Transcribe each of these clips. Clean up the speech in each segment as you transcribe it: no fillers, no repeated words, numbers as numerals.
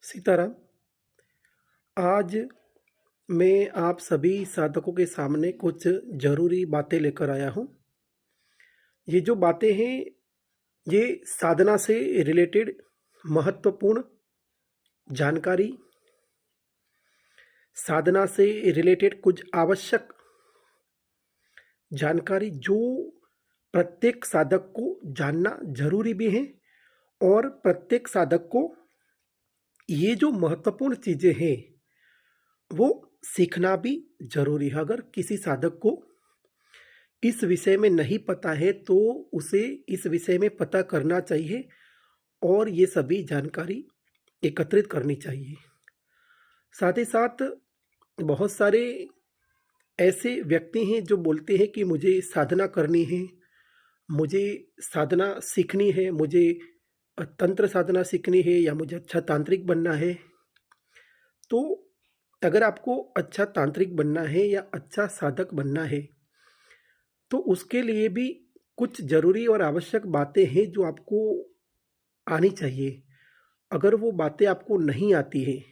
सीताराम। आज मैं आप सभी साधकों के सामने कुछ ज़रूरी बातें लेकर आया हूँ। ये जो बातें हैं, ये साधना से रिलेटेड महत्वपूर्ण जानकारी, साधना से रिलेटेड कुछ आवश्यक जानकारी जो प्रत्येक साधक को जानना ज़रूरी भी है और प्रत्येक साधक को ये जो महत्वपूर्ण चीज़ें हैं, वो सीखना भी ज़रूरी है। अगर किसी साधक को इस विषय में नहीं पता है तो उसे इस विषय में पता करना चाहिए और ये सभी जानकारी एकत्रित करनी चाहिए। साथ ही साथ बहुत सारे ऐसे व्यक्ति हैं जो बोलते हैं कि मुझे साधना करनी है, मुझे साधना सीखनी है, मुझे तंत्र साधना सीखनी है या मुझे अच्छा तांत्रिक बनना है। तो अगर आपको अच्छा तांत्रिक बनना है या अच्छा साधक बनना है तो उसके लिए भी कुछ ज़रूरी और आवश्यक बातें हैं जो आपको आनी चाहिए। अगर वो बातें आपको नहीं आती हैं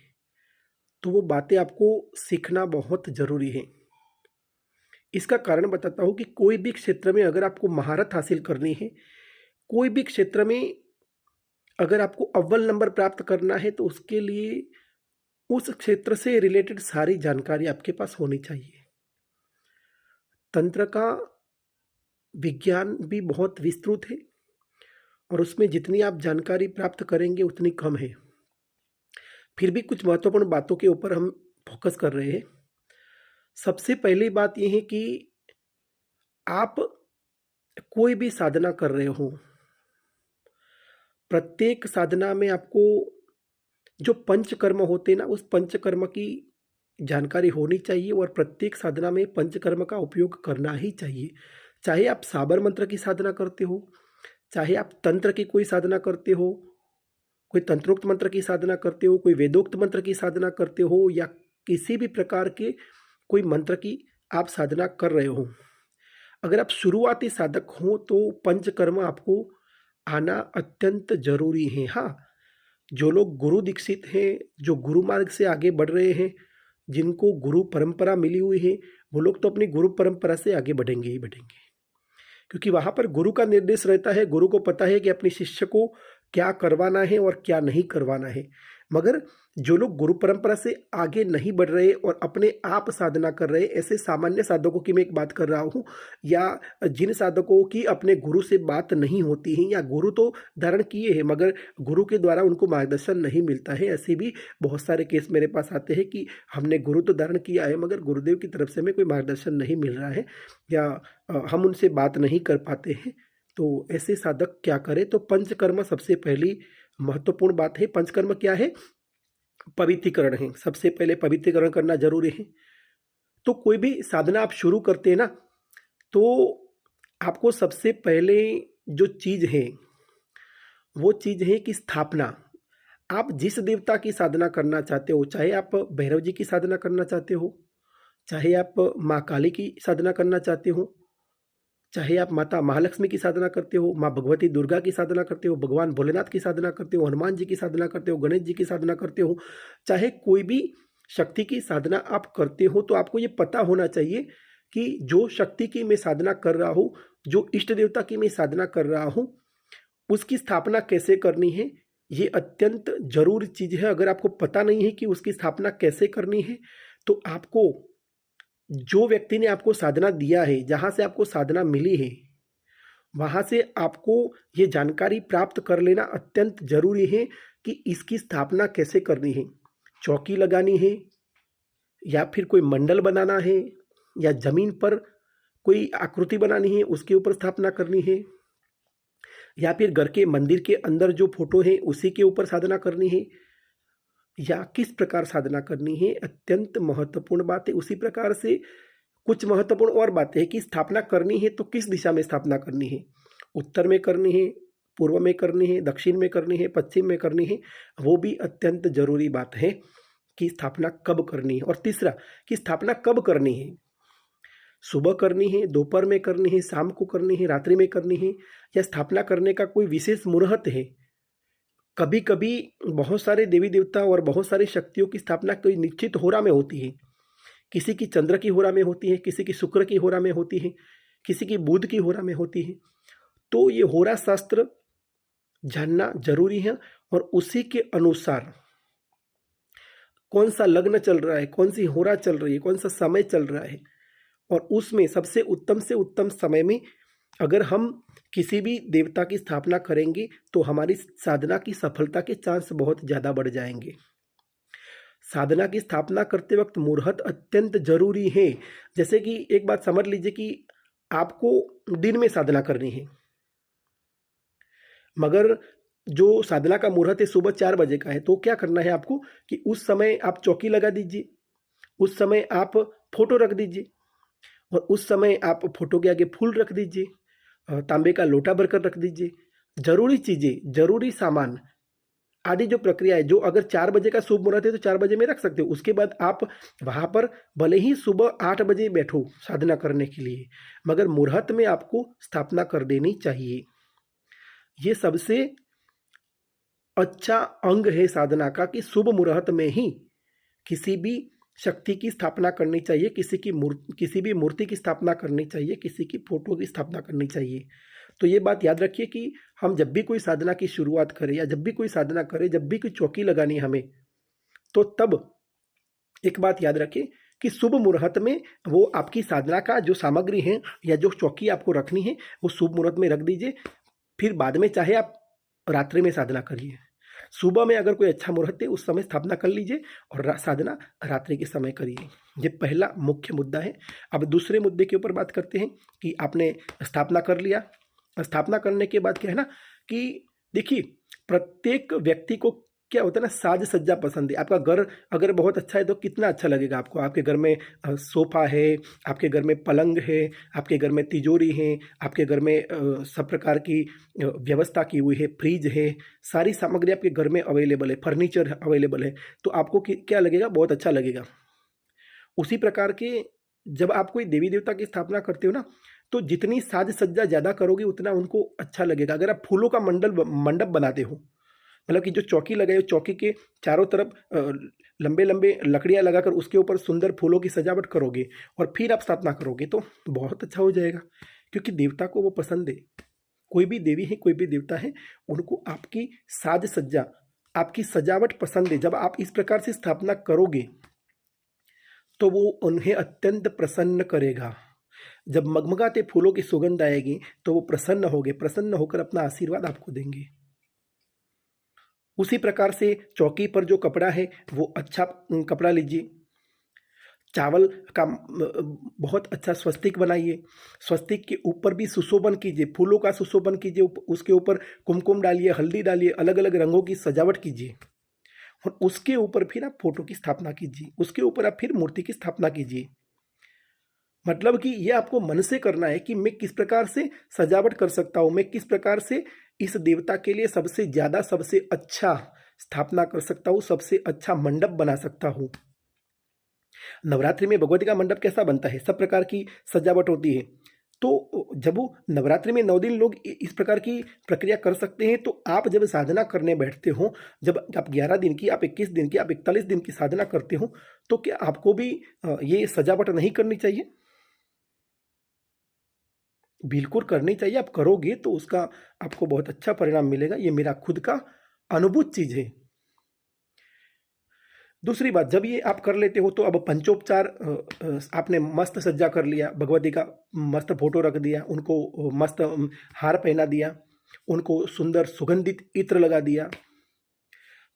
तो वो बातें आपको सीखना बहुत ज़रूरी है। इसका कारण बताता हूँ कि कोई भी क्षेत्र में अगर आपको महारत हासिल करनी है, कोई भी क्षेत्र में अगर आपको अव्वल नंबर प्राप्त करना है तो उसके लिए उस क्षेत्र से रिलेटेड सारी जानकारी आपके पास होनी चाहिए। तंत्र का विज्ञान भी बहुत विस्तृत है और उसमें जितनी आप जानकारी प्राप्त करेंगे उतनी कम है। फिर भी कुछ महत्वपूर्ण बातों के ऊपर हम फोकस कर रहे हैं। सबसे पहली बात यह है कि आप कोई भी साधना कर रहे हो, प्रत्येक साधना में आपको जो पंचकर्म होते हैं ना, उस पंचकर्म की जानकारी होनी चाहिए और प्रत्येक साधना में पंचकर्म का उपयोग करना ही चाहिए। चाहे आप साबर मंत्र की साधना करते हो, चाहे आप तंत्र की कोई साधना करते हो, कोई तंत्रोक्त मंत्र की साधना करते हो, कोई वेदोक्त मंत्र की साधना करते हो या किसी भी प्रकार के कोई मंत्र की आप साधना कर रहे हो, अगर आप शुरुआती साधक हो तो पंचकर्म आपको आना अत्यंत जरूरी है। हाँ, जो लोग गुरु दीक्षित हैं, जो गुरु मार्ग से आगे बढ़ रहे हैं, जिनको गुरु परंपरा मिली हुई है, वो लोग तो अपनी गुरु परंपरा से आगे बढ़ेंगे ही बढ़ेंगे, क्योंकि वहाँ पर गुरु का निर्देश रहता है। गुरु को पता है कि अपने शिष्य को क्या करवाना है और क्या नहीं करवाना है। मगर जो लोग गुरु परंपरा से आगे नहीं बढ़ रहे और अपने आप साधना कर रहे, ऐसे सामान्य साधकों की मैं एक बात कर रहा हूँ, या जिन साधकों की अपने गुरु से बात नहीं होती है या गुरु तो धारण किए हैं मगर गुरु के द्वारा उनको मार्गदर्शन नहीं मिलता है, ऐसे भी बहुत सारे केस मेरे पास आते हैं कि हमने गुरु तो धारण किया है मगर गुरुदेव की तरफ से हमें कोई मार्गदर्शन नहीं मिल रहा है या हम उनसे बात नहीं कर पाते हैं। तो ऐसे साधक क्या करें? तो पंचकर्म सबसे पहली महत्वपूर्ण बात है। पंचकर्म क्या है? पवित्रीकरण है। सबसे पहले पवित्रीकरण करना जरूरी है। तो कोई भी साधना आप शुरू करते हैं ना, तो आपको सबसे पहले जो चीज है वो चीज है कि स्थापना। आप जिस देवता की साधना करना चाहते हो, चाहे आप भैरव जी की साधना करना चाहते हो, चाहे आप माँ काली की साधना करना चाहते हो, चाहे आप माता महालक्ष्मी की साधना करते हो, माँ भगवती दुर्गा की साधना करते हो, भगवान भोलेनाथ की साधना करते हो, हनुमान जी की साधना करते हो, गणेश जी की साधना करते हो, चाहे कोई भी शक्ति की साधना आप करते हो, तो आपको ये पता होना चाहिए कि जो शक्ति की मैं साधना कर रहा हूँ, जो इष्ट देवता की मैं साधना कर रहा हूँ, उसकी स्थापना कैसे करनी है। ये अत्यंत जरूरी चीज है। अगर आपको पता नहीं है कि उसकी स्थापना कैसे करनी है तो आपको, जो व्यक्ति ने आपको साधना दिया है, जहाँ से आपको साधना मिली है, वहाँ से आपको ये जानकारी प्राप्त कर लेना अत्यंत जरूरी है कि इसकी स्थापना कैसे करनी है। चौकी लगानी है या फिर कोई मंडल बनाना है या जमीन पर कोई आकृति बनानी है उसके ऊपर स्थापना करनी है, या फिर घर के मंदिर के अंदर जो फोटो है उसी के ऊपर साधना करनी है, या किस प्रकार साधना करनी है, अत्यंत महत्वपूर्ण बात है। उसी प्रकार से कुछ महत्वपूर्ण और बातें हैं कि स्थापना करनी है तो किस दिशा में स्थापना करनी है, उत्तर में करनी है, पूर्व में करनी है, दक्षिण में करनी है, पश्चिम में करनी है। वो भी अत्यंत जरूरी बात है कि स्थापना कब करनी है। और तीसरा, कि स्थापना कब करनी है, सुबह करनी है, दोपहर में करनी है, शाम को करनी है, रात्रि में करनी है, या स्थापना करने का कोई विशेष मुहूर्त है। कभी कभी बहुत सारे देवी देवता और बहुत सारी शक्तियों की स्थापना कोई निश्चित होरा में होती है। किसी की चंद्र की होरा में होती है, किसी की शुक्र की होरा में होती है, किसी की बुध की होरा में होती है। तो ये होरा शास्त्र जानना जरूरी है और उसी के अनुसार कौन सा लग्न चल रहा है, कौन सी होरा चल रही है, कौन सा समय चल रहा है, और उसमें सबसे उत्तम से उत्तम समय में अगर हम किसी भी देवता की स्थापना करेंगे तो हमारी साधना की सफलता के चांस बहुत ज़्यादा बढ़ जाएंगे। साधना की स्थापना करते वक्त मुहूर्त अत्यंत जरूरी है। जैसे कि एक बात समझ लीजिए कि आपको दिन में साधना करनी है, मगर जो साधना का मुहूर्त है सुबह 4 बजे का है, तो क्या करना है आपको कि उस समय आप चौकी लगा दीजिए, उस समय आप फोटो रख दीजिए, और उस समय आप फोटो के आगे फूल रख दीजिए, तांबे का लोटा भरकर रख दीजिए। जरूरी चीज़ें, जरूरी सामान आदि जो प्रक्रिया है, जो अगर 4 बजे का शुभ मुहूर्त है तो 4 बजे में रख सकते हो। उसके बाद आप वहाँ पर भले ही सुबह 8 बजे बैठो साधना करने के लिए, मगर मुहूर्त में आपको स्थापना कर देनी चाहिए। ये सबसे अच्छा अंग है साधना का कि शुभ मुहूर्त में ही किसी भी शक्ति की स्थापना करनी चाहिए, किसी भी मूर्ति की स्थापना करनी चाहिए, किसी की फोटो की स्थापना करनी चाहिए। तो ये बात याद रखिए कि हम जब भी कोई साधना की शुरुआत करें या जब भी कोई साधना करें, जब भी कोई चौकी लगानी है हमें, तो तब एक बात याद रखें कि शुभ मुहूर्त में वो आपकी साधना का जो सामग्री है या जो चौकी आपको रखनी है वो शुभ मुहूर्त में रख दीजिए। फिर बाद में चाहे आप रात्रि में साधना करिए। सुबह में अगर कोई अच्छा मुहूर्त है उस समय स्थापना कर लीजिए और साधना रात्रि के समय करिए। ये पहला मुख्य मुद्दा है। अब दूसरे मुद्दे के ऊपर बात करते हैं कि आपने स्थापना कर लिया। स्थापना करने के बाद क्या है ना कि देखिए, प्रत्येक व्यक्ति को क्या होता है ना, साज सज्जा पसंद है। आपका घर अगर बहुत अच्छा है तो कितना अच्छा लगेगा आपको। आपके घर में सोफा है, आपके घर में पलंग है, आपके घर में तिजोरी है, आपके घर में सब प्रकार की व्यवस्था की हुई है, फ्रिज है, सारी सामग्री आपके घर में अवेलेबल है, फर्नीचर अवेलेबल है, तो आपको क्या लगेगा, बहुत अच्छा लगेगा। उसी प्रकार के जब आप कोई देवी देवता की स्थापना करते हो ना, तो जितनी साज सज्जा ज़्यादा करोगे उतना उनको अच्छा लगेगा। अगर आप फूलों का मंडप बनाते हो, मतलब कि जो चौकी लगाई हो, चौकी के चारों तरफ लंबे लंबे लकड़ियाँ लगाकर उसके ऊपर सुंदर फूलों की सजावट करोगे और फिर आप स्थापना करोगे तो बहुत अच्छा हो जाएगा, क्योंकि देवता को वो पसंद है। कोई भी देवी है, कोई भी देवता है, उनको आपकी साज सज्जा, आपकी सजावट पसंद है। जब आप इस प्रकार से स्थापना करोगे तो वो उन्हें अत्यंत प्रसन्न करेगा। जब मगमगाते फूलों की सुगंध आएगी तो वो प्रसन्न होंगे, प्रसन्न होकर अपना आशीर्वाद आपको देंगे। उसी प्रकार से चौकी पर जो कपड़ा है वो अच्छा कपड़ा लीजिए। चावल का बहुत अच्छा स्वस्तिक बनाइए। स्वस्तिक के ऊपर भी सुशोभन कीजिए, फूलों का सुशोभन कीजिए, उसके ऊपर कुमकुम डालिए, हल्दी डालिए, अलग अलग रंगों की सजावट कीजिए और उसके ऊपर फिर आप फोटो की स्थापना कीजिए, उसके ऊपर आप फिर मूर्ति की स्थापना कीजिए। मतलब कि ये आपको मन से करना है कि मैं किस प्रकार से सजावट कर सकता हूँ, मैं किस प्रकार से इस देवता के लिए सबसे ज़्यादा सबसे अच्छा स्थापना कर सकता हूँ, सबसे अच्छा मंडप बना सकता हूँ। नवरात्रि में भगवती का मंडप कैसा बनता है, सब प्रकार की सजावट होती है। तो जब वो नवरात्रि में 9 दिन लोग इस प्रकार की प्रक्रिया कर सकते हैं, तो आप जब साधना करने बैठते हो, जब आप 11 दिन की, आप 21 दिन की, आप 41 दिन की साधना करते हो, तो क्या आपको भी ये सजावट नहीं करनी चाहिए? बिल्कुल करनी चाहिए। आप करोगे तो उसका आपको बहुत अच्छा परिणाम मिलेगा। ये मेरा खुद का अनुभूत चीज़ है। दूसरी बात, जब ये आप कर लेते हो तो अब पंचोपचार आपने मस्त सज्जा कर लिया, भगवती का मस्त फोटो रख दिया, उनको मस्त हार पहना दिया, उनको सुंदर सुगंधित इत्र लगा दिया,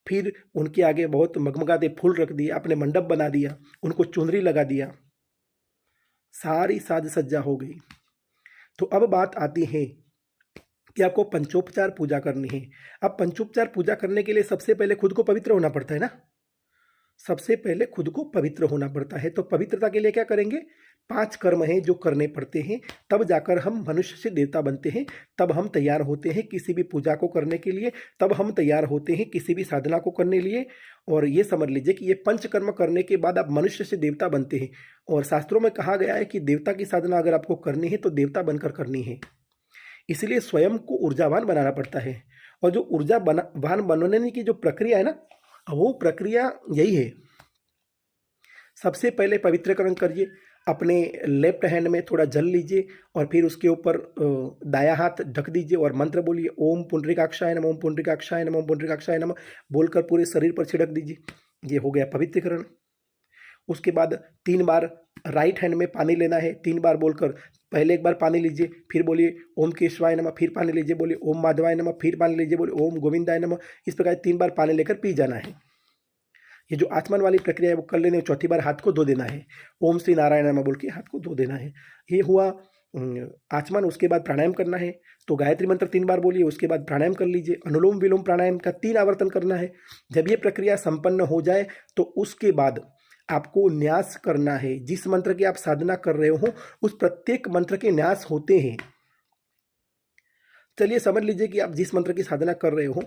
फिर उनके आगे बहुत मगमगाते फूल रख दिए, आपने मंडप बना दिया, उनको चुनरी लगा दिया, सारी साज सज्जा हो गई। तो अब बात आती है कि आपको पंचोपचार पूजा करनी है। अब पंचोपचार पूजा करने के लिए सबसे पहले खुद को पवित्र होना पड़ता है ना। सबसे पहले खुद को पवित्र होना पड़ता है। तो पवित्रता के लिए क्या करेंगे? 5 कर्म हैं जो करने पड़ते हैं, तब जाकर हम मनुष्य से देवता बनते हैं। तब हम तैयार होते हैं किसी भी पूजा को करने के लिए, तब हम तैयार होते हैं किसी भी साधना को करने लिए। और ये समझ लीजिए कि ये पंचकर्म करने के बाद आप मनुष्य से देवता बनते हैं। और शास्त्रों में कहा गया है कि देवता की साधना अगर आपको करनी है तो देवता बनकर करनी है। इसलिए स्वयं को ऊर्जावान बनाना पड़ता है। और जो ऊर्जा वाहन बनने की जो प्रक्रिया है ना, वो प्रक्रिया यही है। सबसे पहले पवित्रकरण करिए, अपने लेफ्ट हैंड में थोड़ा जल लीजिए और फिर उसके ऊपर दायां हाथ ढक दीजिए और मंत्र बोलिए, ओम पुंडरीकाक्षाय नमः, ओम पुंडरीकाक्षाय नमः, ओम पुंडरीकाक्षाय नमः बोलकर पूरे शरीर पर छिड़क दीजिए। ये हो गया पवित्रीकरण। उसके बाद 3 बार राइट हैंड में पानी लेना है, 3 बार बोलकर, पहले एक बार पानी लीजिए, फिर बोलिए ओम केशवाय नमः, फिर पानी लीजिए, बोलिए ओम माधवाय नमः, फिर पानी लीजिए, बोलिए ओम गोविंदाय नमः। इस प्रकार 3 बार पानी लेकर पी जाना है। ये जो आचमन वाली प्रक्रिया है वो कर लेने में, चौथी बार हाथ को धो देना है, ओम श्री नारायण नमः बोल के हाथ को धो देना है। ये हुआ आचमन। उसके बाद प्राणायाम करना है, तो गायत्री मंत्र 3 बार बोलिए, उसके बाद प्राणायाम कर लीजिए। अनुलोम विलोम प्राणायाम का 3 आवर्तन करना है। जब ये प्रक्रिया संपन्न हो जाए तो उसके बाद आपको न्यास करना है। जिस मंत्र की आप साधना कर रहे हो उस प्रत्येक मंत्र के न्यास होते हैं। चलिए समझ लीजिए कि आप जिस मंत्र की साधना कर रहे हो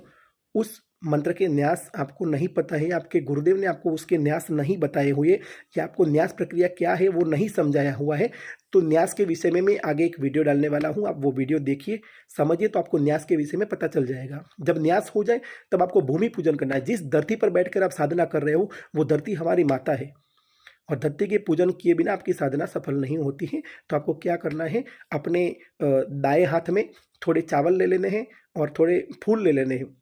उस मंत्र के न्यास आपको नहीं पता है, आपके गुरुदेव ने आपको उसके न्यास नहीं बताए हुए, या आपको न्यास प्रक्रिया क्या है वो नहीं समझाया हुआ है, तो न्यास के विषय में मैं आगे एक वीडियो डालने वाला हूँ। आप वो वीडियो देखिए, समझिए, तो आपको न्यास के विषय में पता चल जाएगा। जब न्यास हो जाए तब आपको भूमि पूजन करना है। जिस धरती पर बैठकर आप साधना कर रहे हो वो धरती हमारी माता है, और धरती के पूजन किए बिना आपकी साधना सफल नहीं होती है। तो आपको क्या करना है, अपने दाएं हाथ में थोड़े चावल ले लेने हैं और थोड़े फूल ले लेने हैं,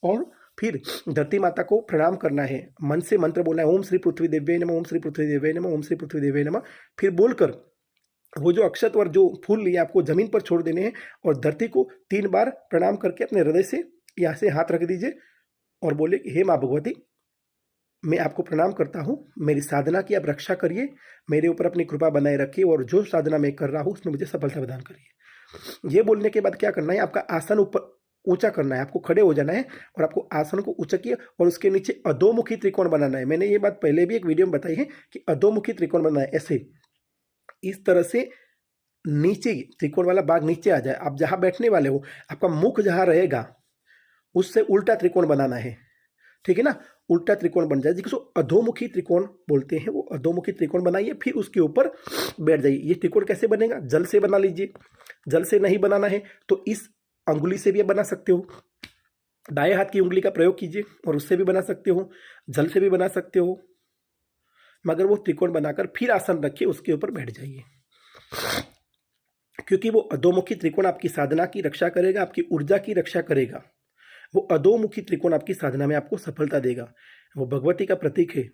और फिर धरती माता को प्रणाम करना है। मन से मंत्र बोलना है, ओम श्री पृथ्वी देव्यै नमः, ओम श्री पृथ्वी देव्यै नमः, ओम श्री पृथ्वी देव्यै नमः। फिर बोलकर वो जो अक्षत और जो फूल लिए आपको जमीन पर छोड़ देने हैं, और धरती को 3 बार प्रणाम करके अपने हृदय से यहाँ से हाथ रख दीजिए और बोले, हे माँ भगवती, मैं आपको प्रणाम करता हूँ, मेरी साधना की आप रक्षा करिए, मेरे ऊपर अपनी कृपा बनाए रखिए, और जो साधना मैं कर रहा हूँ उसमें मुझे सफलता प्रदान करिए। ये बोलने के बाद क्या करना है, आपका आसन ऊपर ऊंचा करना है, आपको खड़े हो जाना है और आपको आसन को ऊंचा किया और उसके नीचे अधोमुखी त्रिकोण बनाना है। मैंने ये बात पहले भी एक वीडियो में बताई है कि अधोमुखी त्रिकोण बनाना है, ऐसे इस तरह से नीचे त्रिकोण वाला भाग नीचे आ जाए। आप जहाँ बैठने वाले हो, आपका मुख जहाँ रहेगा उससे उल्टा त्रिकोण बनाना है, ठीक है ना, उल्टा त्रिकोण बन जाए, जिसको अधोमुखी त्रिकोण बोलते हैं। वो अधोमुखी त्रिकोण बनाइए, फिर उसके ऊपर बैठ जाइए। ये त्रिकोण कैसे बनेगा, जल से बना लीजिए। जल से नहीं बनाना है तो इस अंगुली से भी बना सकते हो, दाएं हाथ की उंगली का प्रयोग कीजिए और उससे भी बना सकते हो, जल से भी बना सकते हो, मगर वो त्रिकोण बनाकर फिर आसन रखिए, उसके ऊपर बैठ जाइए। क्योंकि वो अधोमुखी त्रिकोण आपकी साधना की रक्षा करेगा, आपकी ऊर्जा की रक्षा करेगा। वो अधोमुखी त्रिकोण आपकी साधना में आपको सफलता देगा। वो भगवती का प्रतीक है।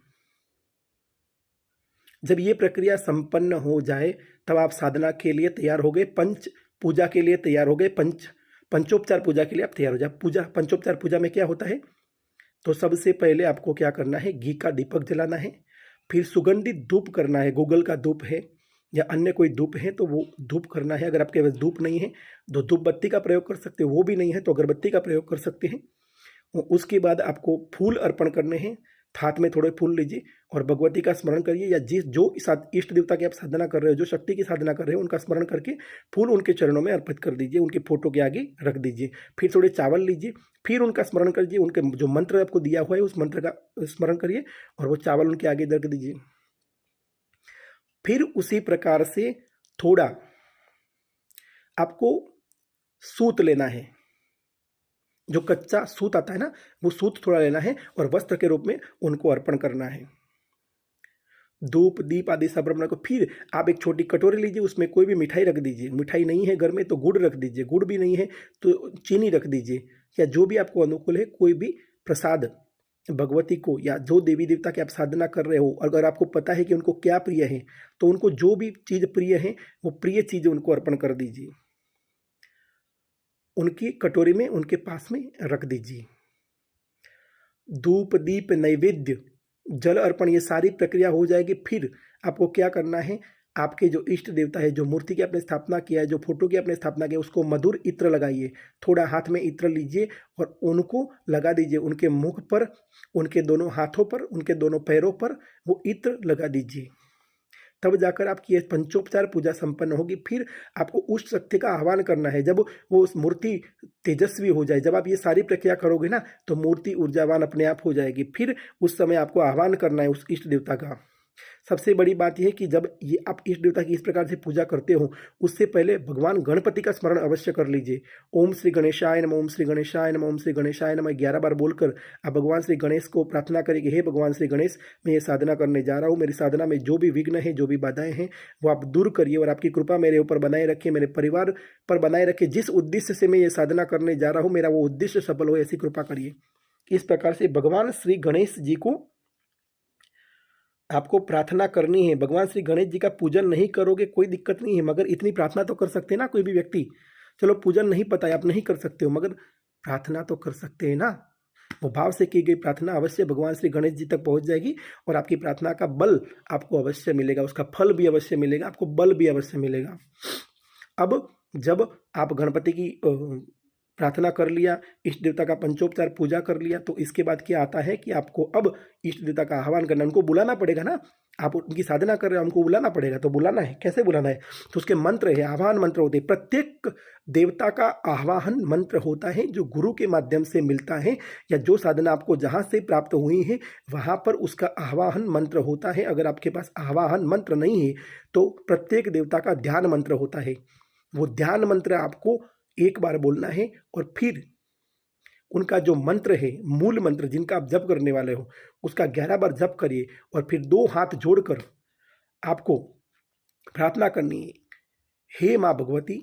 जब ये प्रक्रिया संपन्न हो जाए तब आप साधना के लिए तैयार हो गए, पंच पूजा के लिए तैयार हो गए, पंचोपचार पूजा के लिए आप तैयार हो जाए। पूजा, पंचोपचार पूजा में क्या होता है, तो सबसे पहले आपको क्या करना है, घी का दीपक जलाना है, फिर सुगंधित धूप करना है। गूगल का धूप है या अन्य कोई धूप है तो वो धूप करना है। अगर आपके पास धूप नहीं है तो धूप बत्ती का प्रयोग कर सकते हो, वो भी नहीं है तो अगरबत्ती का प्रयोग कर सकते हैं। उसके बाद आपको फूल अर्पण करने हैं। हाथ में थोड़े फूल लीजिए और भगवती का स्मरण करिए, या जिस जो इष्ट देवता की आप साधना कर रहे हो, जो शक्ति की साधना कर रहे हो, उनका स्मरण करके फूल उनके चरणों में अर्पित कर दीजिए, उनके फोटो के आगे रख दीजिए। फिर थोड़े चावल लीजिए, फिर उनका स्मरण करिए, उनके जो मंत्र आपको दिया हुआ है उस मंत्र का स्मरण करिए और वो चावल उनके आगे रख दीजिए। फिर उसी प्रकार से थोड़ा आपको सूत लेना है, जो कच्चा सूत आता है ना, वो सूत थोड़ा लेना है और वस्त्र के रूप में उनको अर्पण करना है। धूप दीप आदि सब रखना को। फिर आप एक छोटी कटोरी लीजिए, उसमें कोई भी मिठाई रख दीजिए। मिठाई नहीं है घर में तो गुड़ रख दीजिए, गुड़ भी नहीं है तो चीनी रख दीजिए, या जो भी आपको अनुकूल है कोई भी प्रसाद भगवती को, या जो देवी देवता की आप साधना कर रहे हो, अगर आपको पता है कि उनको क्या प्रिय है तो उनको जो भी चीज़ प्रिय है वो प्रिय चीज़ उनको अर्पण कर दीजिए, उनकी कटोरी में उनके पास में रख दीजिए। धूप दीप नैवेद्य जल अर्पण ये सारी प्रक्रिया हो जाएगी। फिर आपको क्या करना है, आपके जो इष्ट देवता है, जो मूर्ति की आपने स्थापना किया है, जो फोटो की आपने स्थापना किया है, उसको मधुर इत्र लगाइए। थोड़ा हाथ में इत्र लीजिए और उनको लगा दीजिए, उनके मुख पर, उनके दोनों हाथों पर, उनके दोनों पैरों पर वो इत्र लगा दीजिए। तब जाकर आपकी ये पंचोपचार पूजा संपन्न होगी। फिर आपको उस शक्ति का आह्वान करना है। जब वो उस मूर्ति तेजस्वी हो जाए, जब आप ये सारी प्रक्रिया करोगे ना, तो मूर्ति ऊर्जावान अपने आप हो जाएगी। फिर उस समय आपको आह्वान करना है उस इष्ट देवता का, सबसे बड़ी बात यह है कि जब ये आप इष्ट देवता की इस प्रकार से पूजा करते हो, उससे पहले भगवान गणपति का स्मरण अवश्य कर लीजिए। ओम श्री गणेशाय नमः, ओम श्री गणेशाय नमः, ओम श्री गणेशाय नमः 11 बार बोलकर आप भगवान श्री गणेश को प्रार्थना करें कि हे भगवान श्री गणेश, मैं ये साधना करने जा रहा हूँ, मेरी साधना में जो भी विघ्न है, जो भी बाधाएं हैं, वो आप दूर करिए और आपकी कृपा मेरे ऊपर बनाए रखिए, मेरे परिवार पर बनाए रखिए। जिस उद्देश्य से मैं ये साधना करने जा रहा हूँ, मेरा वो उद्देश्य सफल हो, ऐसी कृपा करिए। इस प्रकार से भगवान श्री गणेश जी को आपको प्रार्थना करनी है। भगवान श्री गणेश जी का पूजन नहीं करोगे कोई दिक्कत नहीं है, मगर इतनी प्रार्थना तो कर सकते हैं ना कोई भी व्यक्ति। चलो पूजन नहीं पता है, आप नहीं कर सकते हो, मगर प्रार्थना तो कर सकते हैं ना। वो भाव से की गई प्रार्थना अवश्य भगवान श्री गणेश जी तक पहुंच जाएगी और आपकी प्रार्थना का बल आपको अवश्य मिलेगा, उसका फल भी अवश्य मिलेगा, आपको बल भी अवश्य मिलेगा। अब जब आप गणपति की प्रार्थना कर लिया, इष्ट देवता का पंचोपचार पूजा कर लिया, तो इसके बाद क्या आता है कि आपको अब इष्ट देवता का आह्वान करना, उनको बुलाना पड़ेगा ना। आप उनकी साधना कर रहे हो, उनको बुलाना पड़ेगा, तो बुलाना है, कैसे बुलाना है? तो उसके मंत्र है, आह्वान मंत्र होते हैं। प्रत्येक देवता का आह्वान मंत्र होता है जो गुरु के माध्यम से मिलता है, या जो साधना आपको जहाँ से प्राप्त हुई है वहाँ पर उसका आह्वान मंत्र होता है। अगर आपके पास आह्वान मंत्र नहीं है तो प्रत्येक देवता का ध्यान मंत्र होता है। वो ध्यान मंत्र आपको एक बार बोलना है और फिर उनका जो मंत्र है, मूल मंत्र जिनका आप जप करने वाले हो, उसका 11 बार जप करिए और फिर 2 हाथ जोड़कर आपको प्रार्थना करनी है, हे माँ भगवती,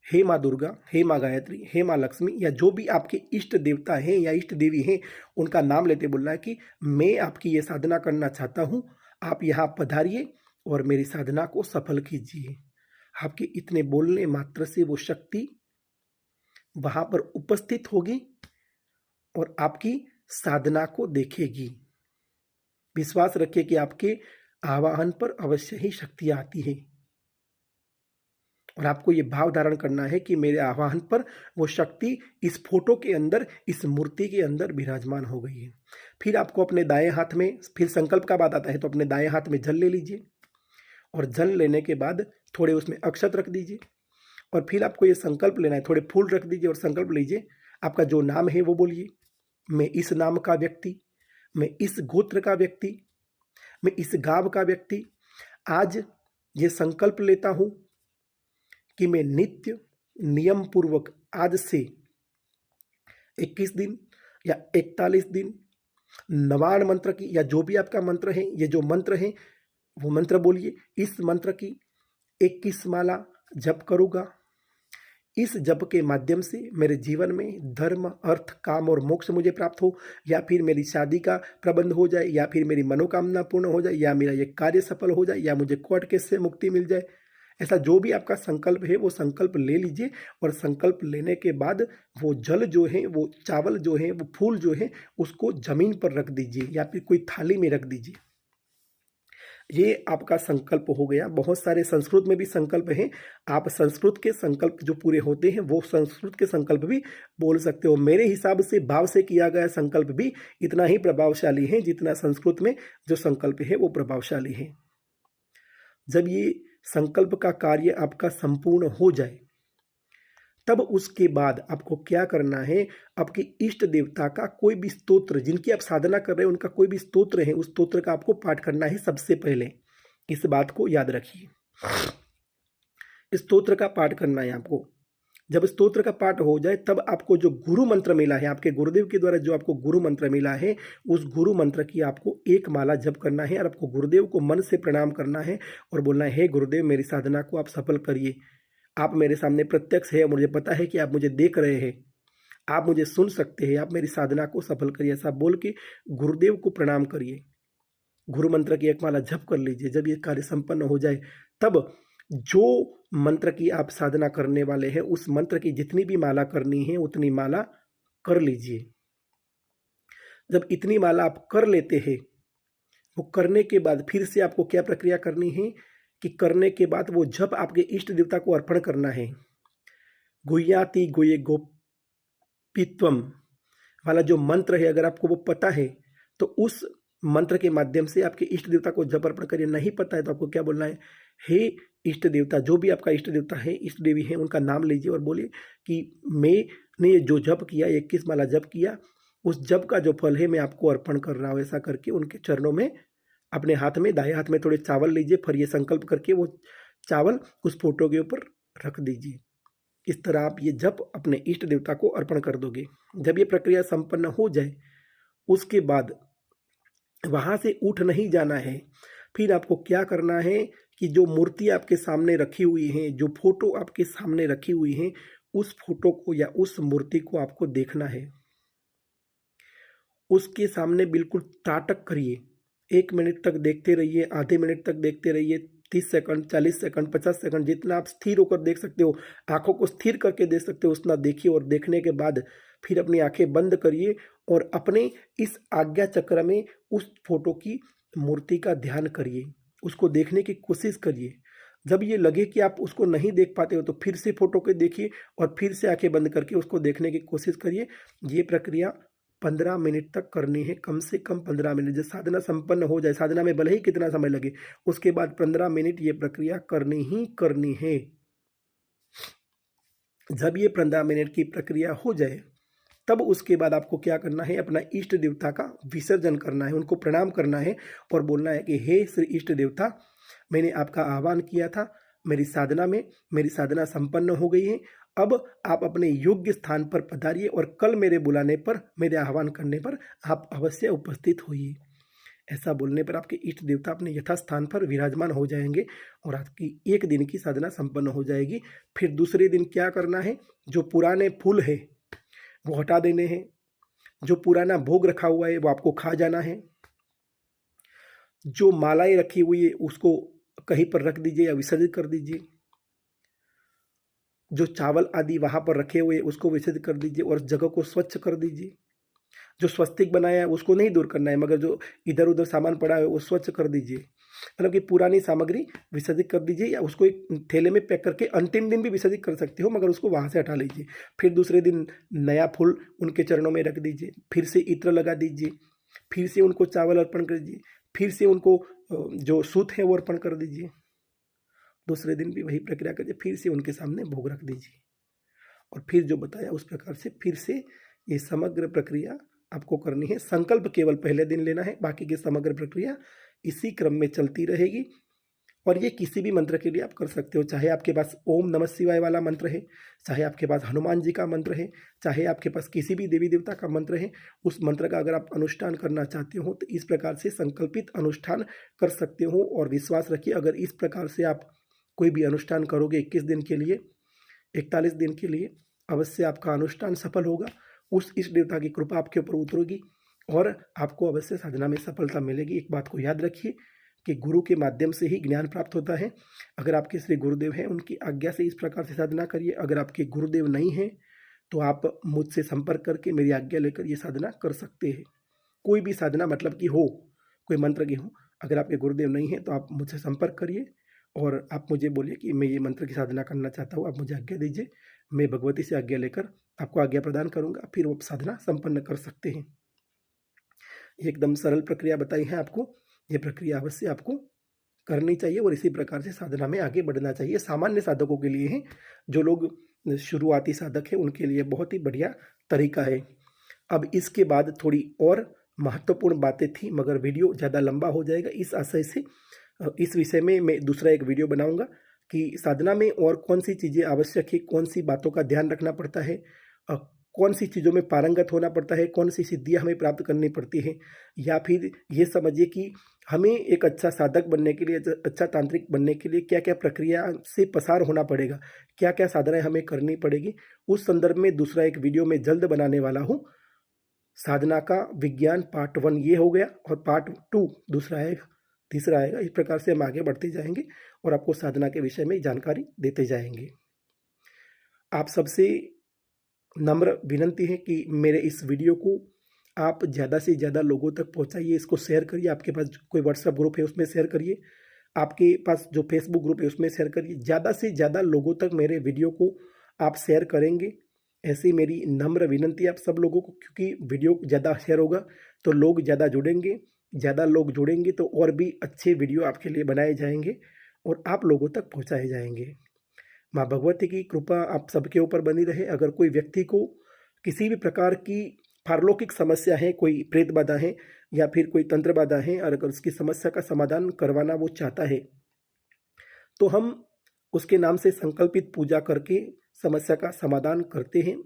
हे माँ दुर्गा, हे माँ गायत्री, हे माँ लक्ष्मी, या जो भी आपके इष्ट देवता हैं या इष्ट देवी हैं, उनका नाम लेते बोलना है कि मैं आपकी ये साधना करना चाहता हूँ, आप यहाँ पधारिए और मेरी साधना को सफल कीजिए। आपके इतने बोलने मात्र से वो शक्ति वहां पर उपस्थित होगी और आपकी साधना को देखेगी। विश्वास रखिए कि आपके आवाहन पर अवश्य ही शक्ति आती है और आपको ये भाव धारण करना है कि मेरे आह्वान पर वो शक्ति इस फोटो के अंदर, इस मूर्ति के अंदर विराजमान हो गई है। फिर आपको अपने दाएं हाथ में, फिर संकल्प का बात आता है, तो अपने दाएं हाथ में जल ले लीजिए और जल लेने के बाद थोड़े उसमें अक्षत रख दीजिए और फिर आपको ये संकल्प लेना है, थोड़े फूल रख दीजिए और संकल्प लीजिए। आपका जो नाम है वो बोलिए, मैं इस नाम का व्यक्ति, मैं इस गोत्र का व्यक्ति, मैं इस गांव का व्यक्ति आज ये संकल्प लेता हूं कि मैं नित्य नियम पूर्वक आज से 21 दिन या 41 दिन नवाण मंत्र की, या जो भी आपका मंत्र है, ये जो मंत्र है वो मंत्र बोलिए। इस मंत्र की 21 माला जप करूँगा। इस जप के माध्यम से मेरे जीवन में धर्म, अर्थ, काम और मोक्ष मुझे प्राप्त हो, या फिर मेरी शादी का प्रबंध हो जाए, या फिर मेरी मनोकामना पूर्ण हो जाए, या मेरा ये कार्य सफल हो जाए, या मुझे कोर्ट केस से मुक्ति मिल जाए। ऐसा जो भी आपका संकल्प है वो संकल्प ले लीजिए और संकल्प लेने के बाद वो जल जो है, वो चावल जो है, वो फूल जो है, उसको जमीन पर रख दीजिए या फिर कोई थाली में रख दीजिए। ये आपका संकल्प हो गया। बहुत सारे संस्कृत में भी संकल्प हैं, आप संस्कृत के संकल्प जो पूरे होते हैं वो संस्कृत के संकल्प भी बोल सकते हो। मेरे हिसाब से भाव से किया गया संकल्प भी इतना ही प्रभावशाली है जितना संस्कृत में जो संकल्प है वो प्रभावशाली है। जब ये संकल्प का कार्य आपका संपूर्ण हो जाए तब उसके बाद आपको क्या करना है, आपके इष्ट देवता का कोई भी स्तोत्र, जिनकी आप साधना कर रहे हैं उनका कोई भी स्तोत्र है, उस स्तोत्र का आपको पाठ करना है सबसे पहले। इस बात को याद रखिए, स्तोत्र का पाठ करना है आपको। जब स्तोत्र का पाठ हो जाए तब आपको जो गुरु मंत्र मिला है, आपके गुरुदेव के द्वारा जो आपको गुरु मंत्र मिला है, उस गुरु मंत्र की आपको 1 माला जप करना है और आपको गुरुदेव को मन से प्रणाम करना है और बोलना है, हे गुरुदेव मेरी साधना को आप सफल करिए। आप मेरे सामने प्रत्यक्ष है, मुझे पता है कि आप मुझे देख रहे हैं, आप मुझे सुन सकते हैं, आप मेरी साधना को सफल करिए। ऐसा बोल के गुरुदेव को प्रणाम करिए, गुरु मंत्र की 1 माला जप कर लीजिए। जब ये कार्य संपन्न हो जाए तब जो मंत्र की आप साधना करने वाले हैं उस मंत्र की जितनी भी माला करनी है उतनी माला कर लीजिए। जब इतनी माला आप कर लेते हैं, वो करने के बाद फिर से आपको क्या प्रक्रिया करनी है कि करने के बाद वो जप आपके इष्ट देवता को अर्पण करना है। गुह्याति गुह्ये गोपित्वम वाला जो मंत्र है, अगर आपको वो पता है तो उस मंत्र के माध्यम से आपके इष्ट देवता को जप अर्पण करिए। नहीं पता है तो आपको क्या बोलना है, हे इष्ट देवता, जो भी आपका इष्ट देवता है, इष्ट देवी है, उनका नाम लीजिए और बोलिए कि मैंने ये जो जप किया, 21 माला जप किया, उस जप का जो फल है मैं आपको अर्पण कर रहा हूँ। ऐसा करके उनके चरणों में अपने हाथ में, दाएँ हाथ में थोड़े चावल लीजिए, फिर ये संकल्प करके वो चावल उस फ़ोटो के ऊपर रख दीजिए। इस तरह आप ये जप अपने इष्ट देवता को अर्पण कर दोगे। जब ये प्रक्रिया संपन्न हो जाए, उसके बाद वहाँ से उठ नहीं जाना है। फिर आपको क्या करना है कि जो मूर्ति आपके सामने रखी हुई है, जो फ़ोटो आपके सामने रखी हुई है, उस फ़ोटो को या उस मूर्ति को आपको देखना है। उसके सामने बिल्कुल त्राटक करिए। 1 मिनट तक देखते रहिए, आधे मिनट तक देखते रहिए, 30 सेकंड, 40 सेकंड, 50 सेकंड, जितना आप स्थिर होकर देख सकते हो, आँखों को स्थिर करके देख सकते हो उतना देखिए। और देखने के बाद फिर अपनी आँखें बंद करिए और अपने इस आज्ञा चक्र में उस फ़ोटो की मूर्ति का ध्यान करिए, उसको देखने की कोशिश करिए। जब ये लगे कि आप उसको नहीं देख पाते हो तो फिर से फ़ोटो को देखिए और फिर से आँखें बंद करके उसको देखने की कोशिश करिए। ये प्रक्रिया 15 मिनट तक करनी है, कम से कम 15 मिनट। जब साधना संपन्न हो जाए, साधना में भले ही कितना समय लगे, उसके बाद 15 मिनट ये प्रक्रिया करनी ही करनी है। जब ये 15 मिनट की प्रक्रिया हो जाए, तब उसके बाद आपको क्या करना है, अपना इष्ट देवता का विसर्जन करना है, उनको प्रणाम करना है और बोलना है कि हे श्री इष्ट देवता, मैंने आपका आह्वान किया था मेरी साधना में, मेरी साधना संपन्न हो गई है। अब आप अपने योग्य स्थान पर पधारिए और कल मेरे बुलाने पर, मेरे आह्वान करने पर आप अवश्य उपस्थित होइए। ऐसा बोलने पर आपके इष्ट देवता अपने यथास्थान पर विराजमान हो जाएंगे और आपकी 1 दिन की साधना संपन्न हो जाएगी। फिर दूसरे दिन क्या करना है, जो पुराने फूल है वो हटा देने हैं, जो पुराना भोग रखा हुआ है वो आपको खा जाना है, जो मालाएं रखी हुई है उसको कहीं पर रख दीजिए या विसर्जित कर दीजिए, जो चावल आदि वहाँ पर रखे हुए उसको विसर्जित कर दीजिए और जगह को स्वच्छ कर दीजिए। जो स्वस्तिक बनाया है उसको नहीं दूर करना है, मगर जो इधर उधर सामान पड़ा है वो स्वच्छ कर दीजिए। मतलब कि पुरानी सामग्री विसर्जित कर दीजिए या उसको एक थैले में पैक करके अंतिम दिन भी विसर्जित कर सकते हो, मगर उसको वहाँ से हटा लीजिए। फिर दूसरे दिन नया फूल उनके चरणों में रख दीजिए, फिर से इत्र लगा दीजिए, फिर से उनको चावल अर्पण कर दीजिए, फिर से उनको जो सूत है वो अर्पण कर दीजिए। दूसरे दिन भी वही प्रक्रिया करिए, फिर से उनके सामने भोग रख दीजिए और फिर जो बताया उस प्रकार से फिर से ये समग्र प्रक्रिया आपको करनी है। संकल्प केवल पहले दिन लेना है, बाकी की समग्र प्रक्रिया इसी क्रम में चलती रहेगी। और ये किसी भी मंत्र के लिए आप कर सकते हो, चाहे आपके पास ओम नमः शिवाय वाला मंत्र है, चाहे आपके पास हनुमान जी का मंत्र है, चाहे आपके पास किसी भी देवी देवता का मंत्र है, उस मंत्र का अगर आप अनुष्ठान करना चाहते हो तो इस प्रकार से संकल्पित अनुष्ठान कर सकते हो। और विश्वास रखिए, अगर इस प्रकार से आप कोई भी अनुष्ठान करोगे 21 दिन के लिए, 41 दिन के लिए, अवश्य आपका अनुष्ठान सफल होगा। उस इष्ट देवता की कृपा आपके ऊपर उतरेगी और आपको अवश्य साधना में सफलता मिलेगी। एक बात को याद रखिए कि गुरु के माध्यम से ही ज्ञान प्राप्त होता है। अगर आपके श्री गुरुदेव हैं, उनकी आज्ञा से इस प्रकार से साधना करिए। अगर आपके गुरुदेव नहीं हैं तो आप मुझसे संपर्क करके मेरी आज्ञा लेकर ये साधना कर सकते हैं। कोई भी साधना मतलब कि हो, कोई मंत्र की हो, अगर आपके गुरुदेव नहीं हैं तो आप मुझसे संपर्क करिए और आप मुझे बोलिए कि मैं ये मंत्र की साधना करना चाहता हूँ, आप मुझे आज्ञा दीजिए। मैं भगवती से आज्ञा लेकर आपको आज्ञा प्रदान करूँगा, फिर वो साधना संपन्न कर सकते हैं। एकदम सरल प्रक्रिया बताई है आपको, ये प्रक्रिया अवश्य आपको करनी चाहिए और इसी प्रकार से साधना में आगे बढ़ना चाहिए। सामान्य साधकों के लिए है, जो लोग शुरुआती साधक हैं उनके लिए बहुत ही बढ़िया तरीका है। अब इसके बाद थोड़ी और महत्वपूर्ण बातें थी, मगर वीडियो ज़्यादा लंबा हो जाएगा, इस आशय से इस विषय में मैं दूसरा एक वीडियो बनाऊंगा कि साधना में और कौन सी चीज़ें आवश्यक है, कौन सी बातों का ध्यान रखना पड़ता है, कौन सी चीज़ों में पारंगत होना पड़ता है, कौन सी सिद्धियां हमें प्राप्त करनी पड़ती है, या फिर ये समझिए कि हमें एक अच्छा साधक बनने के लिए, अच्छा तांत्रिक बनने के लिए क्या क्या प्रक्रिया से पसार होना पड़ेगा, क्या क्या साधनाएं हमें करनी पड़ेगी। उस संदर्भ में दूसरा एक वीडियो मैं जल्द बनाने वाला हूँ। साधना का विज्ञान पार्ट 1 ये हो गया और पार्ट 2 दूसरा आएगा, तीसरा आएगा। इस प्रकार से हम आगे बढ़ते जाएंगे और आपको साधना के विषय में जानकारी देते जाएंगे। आप सबसे नम्र विनंती है कि मेरे इस वीडियो को आप ज़्यादा से ज़्यादा लोगों तक पहुंचाइए, इसको शेयर करिए। आपके पास कोई व्हाट्सएप ग्रुप है उसमें शेयर करिए, आपके पास जो फेसबुक ग्रुप है उसमें शेयर करिए। ज़्यादा से ज़्यादा लोगों तक मेरे वीडियो को आप शेयर करेंगे, ऐसी मेरी नम्र विनंती है आप सब लोगों को, क्योंकि वीडियो ज़्यादा शेयर होगा तो लोग ज़्यादा जुड़ेंगे, ज़्यादा लोग जुड़ेंगे तो और भी अच्छे वीडियो आपके लिए बनाए जाएंगे और आप लोगों तक पहुँचाए जाएंगे। माँ भगवती की कृपा आप सबके ऊपर बनी रहे। अगर कोई व्यक्ति को किसी भी प्रकार की पारलौकिक समस्या है, कोई प्रेत बाधा है या फिर कोई तंत्र बाधा है और अगर उसकी समस्या का समाधान करवाना वो चाहता है, तो हम उसके नाम से संकल्पित पूजा करके समस्या का समाधान करते हैं।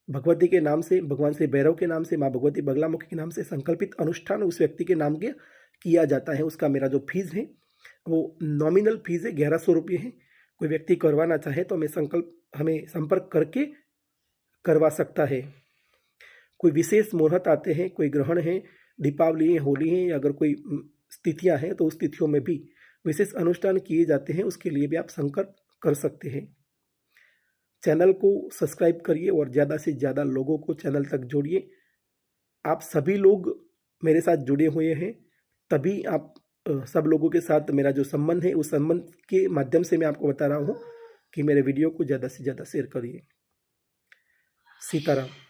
भगवती के नाम से, भगवान श्री भैरव के नाम से, माँ भगवती बगलामुखी के नाम से संकल्पित अनुष्ठान उस व्यक्ति के नाम के किया जाता है। उसका मेरा जो फीस है वो नॉमिनल फीस है, 1100 रुपये है। कोई व्यक्ति करवाना चाहे तो हमें संपर्क करके करवा सकता है। कोई विशेष मुहूर्त आते हैं, कोई ग्रहण है, दीपावली है, होली है या अगर कोई तिथियां हैं तो उस तिथियों में भी विशेष अनुष्ठान किए जाते हैं, उसके लिए भी आप संपर्क कर सकते हैं। चैनल को सब्सक्राइब करिए और ज़्यादा से ज़्यादा लोगों को चैनल तक जोड़िए। आप सभी लोग मेरे साथ जुड़े हुए हैं, तभी आप सब लोगों के साथ मेरा जो संबंध है उस संबंध के माध्यम से मैं आपको बता रहा हूँ कि मेरे वीडियो को ज़्यादा से ज़्यादा शेयर करिए। सीताराम।